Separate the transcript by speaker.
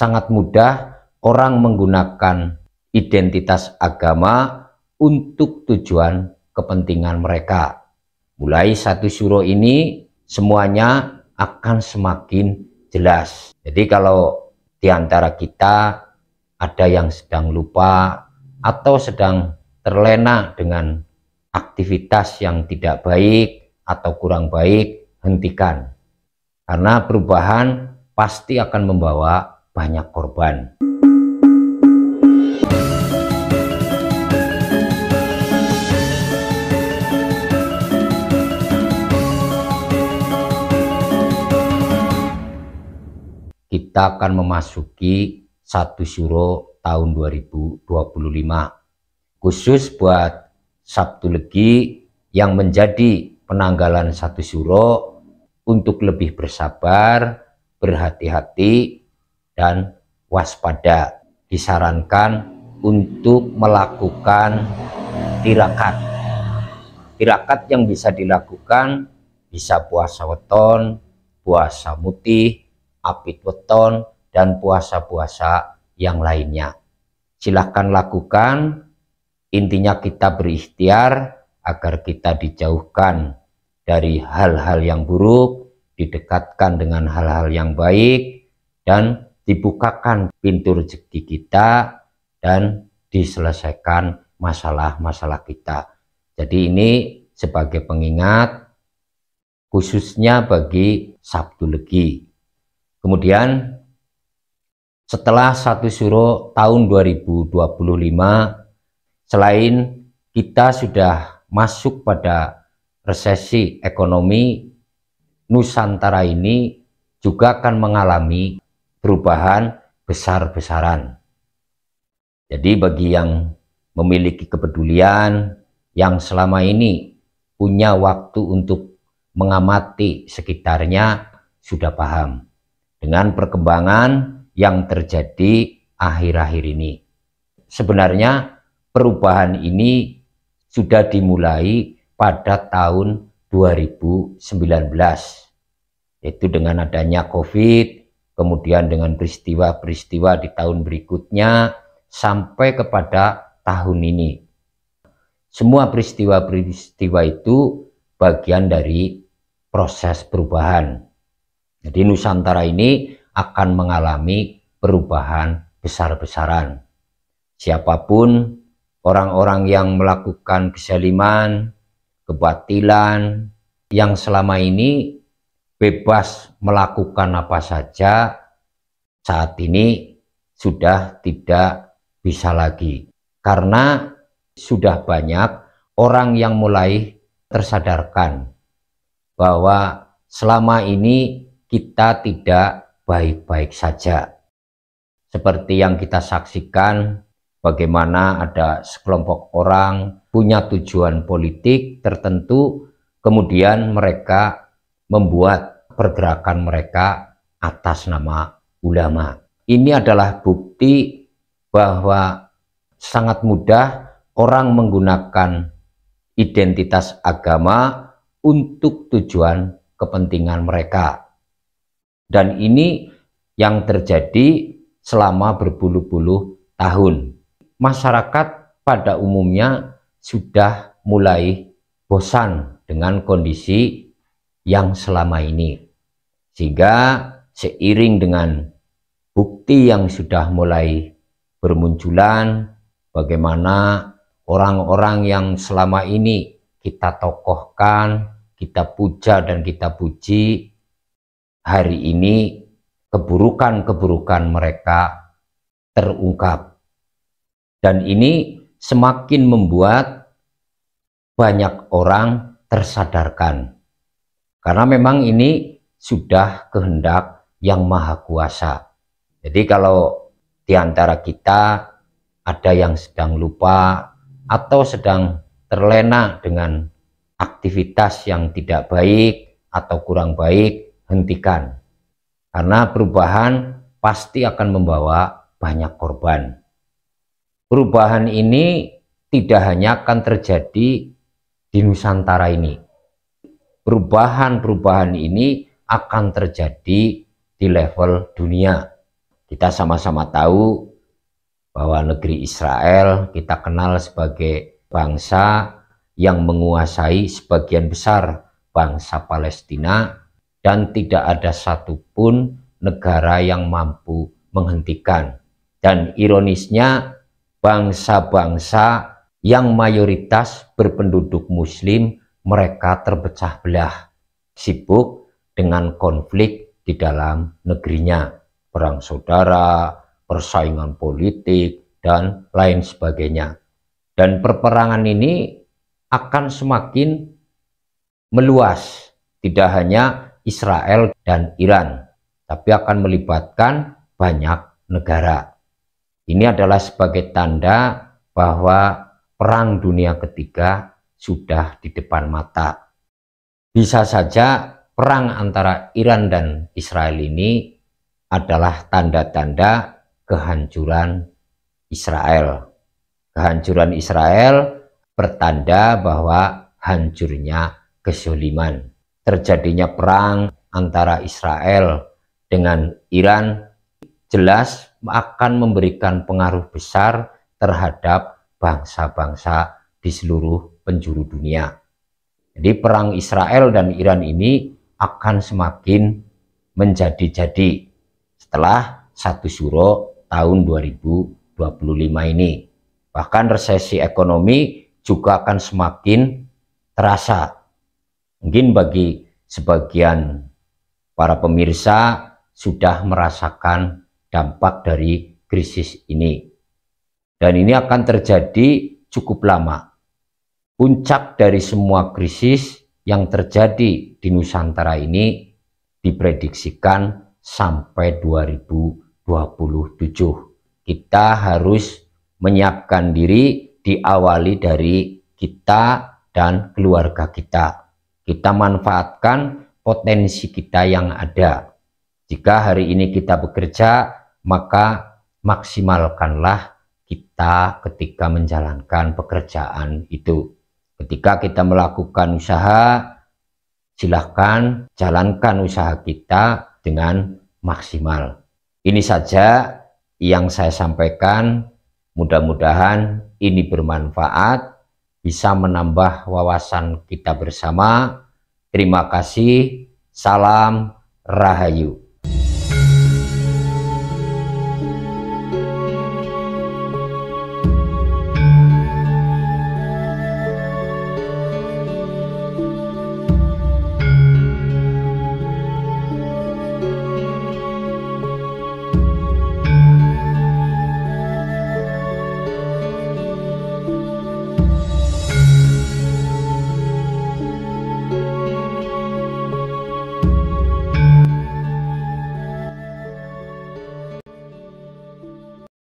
Speaker 1: sangat mudah orang menggunakan identitas agama untuk tujuan kepentingan mereka. Mulai 1 Syuro ini semuanya akan semakin jelas. Jadi kalau di antara kita ada yang sedang lupa atau sedang terlena dengan aktivitas yang tidak baik atau kurang baik, hentikan. Karena perubahan pasti akan membawa banyak korban. Kita akan memasuki 1 Syuro tahun 2025. Khusus buat Sabtu Legi yang menjadi penanggalan 1 Syuro, untuk lebih bersabar, berhati-hati, dan waspada. Disarankan untuk melakukan tirakat. Tirakat yang bisa dilakukan bisa puasa weton, puasa mutih, apit weton, dan puasa-puasa yang lainnya. Silahkan lakukan. Intinya kita berikhtiar agar kita dijauhkan dari hal-hal yang buruk, didekatkan dengan hal-hal yang baik, dan dibukakan pintu rezeki kita, dan diselesaikan masalah-masalah kita. Jadi ini sebagai pengingat khususnya bagi Sabtu Legi. Kemudian setelah 1 Syuro tahun 2025, selain kita sudah masuk pada resesi ekonomi, Nusantara ini juga akan mengalami perubahan besar-besaran. Jadi bagi yang memiliki kepedulian, yang selama ini punya waktu untuk mengamati sekitarnya, sudah paham dengan perkembangan yang terjadi akhir-akhir ini. Sebenarnya perubahan ini sudah dimulai pada tahun 2019, yaitu dengan adanya COVID, kemudian dengan peristiwa-peristiwa di tahun berikutnya, sampai kepada tahun ini. Semua peristiwa-peristiwa itu bagian dari proses perubahan. Jadi Nusantara ini akan mengalami perubahan besar-besaran. Siapapun orang-orang yang melakukan kezaliman, kebatilan, yang selama ini bebas melakukan apa saja, saat ini sudah tidak bisa lagi. Karena sudah banyak orang yang mulai tersadarkan bahwa selama ini kita tidak baik-baik saja. Seperti yang kita saksikan, bagaimana ada sekelompok orang punya tujuan politik tertentu, kemudian mereka membuat pergerakan mereka atas nama ulama. Ini adalah bukti bahwa sangat mudah orang menggunakan identitas agama untuk tujuan kepentingan mereka. Dan ini yang terjadi selama berpuluh-puluh tahun. Masyarakat pada umumnya sudah mulai bosan dengan kondisi yang selama ini. Sehingga seiring dengan bukti yang sudah mulai bermunculan, bagaimana orang-orang yang selama ini kita tokohkan, kita puja dan kita puji, hari ini keburukan-keburukan mereka terungkap. Dan ini semakin membuat banyak orang tersadarkan. Karena memang ini sudah kehendak yang maha kuasa. Jadi kalau di antara kita ada yang sedang lupa atau sedang terlena dengan aktivitas yang tidak baik atau kurang baik, hentikan. Karena perubahan pasti akan membawa banyak korban. Perubahan ini tidak hanya akan terjadi di Nusantara ini. Perubahan-perubahan ini akan terjadi di level dunia. Kita sama-sama tahu bahwa negeri Israel kita kenal sebagai bangsa yang menguasai sebagian besar bangsa Palestina, dan tidak ada satupun negara yang mampu menghentikan. Dan ironisnya, bangsa-bangsa yang mayoritas berpenduduk muslim, mereka terpecah belah, sibuk dengan konflik di dalam negerinya, perang saudara, persaingan politik, dan lain sebagainya. Dan perperangan ini akan semakin meluas, tidak hanya Israel dan Iran, tapi akan melibatkan banyak negara. Ini adalah sebagai tanda bahwa Perang Dunia Ketiga sudah di depan mata. Bisa saja perang antara Iran dan Israel ini adalah tanda-tanda kehancuran Israel. Kehancuran Israel bertanda bahwa hancurnya kezaliman. Terjadinya perang antara Israel dengan Iran jelas akan memberikan pengaruh besar terhadap bangsa-bangsa di seluruh penjuru dunia. Jadi perang Israel dan Iran ini akan semakin menjadi-jadi setelah 1 Syuro tahun 2025 ini. Bahkan resesi ekonomi juga akan semakin terasa. Mungkin bagi sebagian para pemirsa sudah merasakan dampak dari krisis ini. Dan ini akan terjadi cukup lama. Puncak dari semua krisis yang terjadi di Nusantara ini diprediksikan sampai 2027. Kita harus menyiapkan diri, diawali dari kita dan keluarga kita. Kita manfaatkan potensi kita yang ada. Jika hari ini kita bekerja, maka maksimalkanlah kita ketika menjalankan pekerjaan itu. Ketika kita melakukan usaha, silahkan jalankan usaha kita dengan maksimal. Ini saja yang saya sampaikan. Mudah-mudahan ini bermanfaat, bisa menambah wawasan kita bersama. Terima kasih. Salam Rahayu.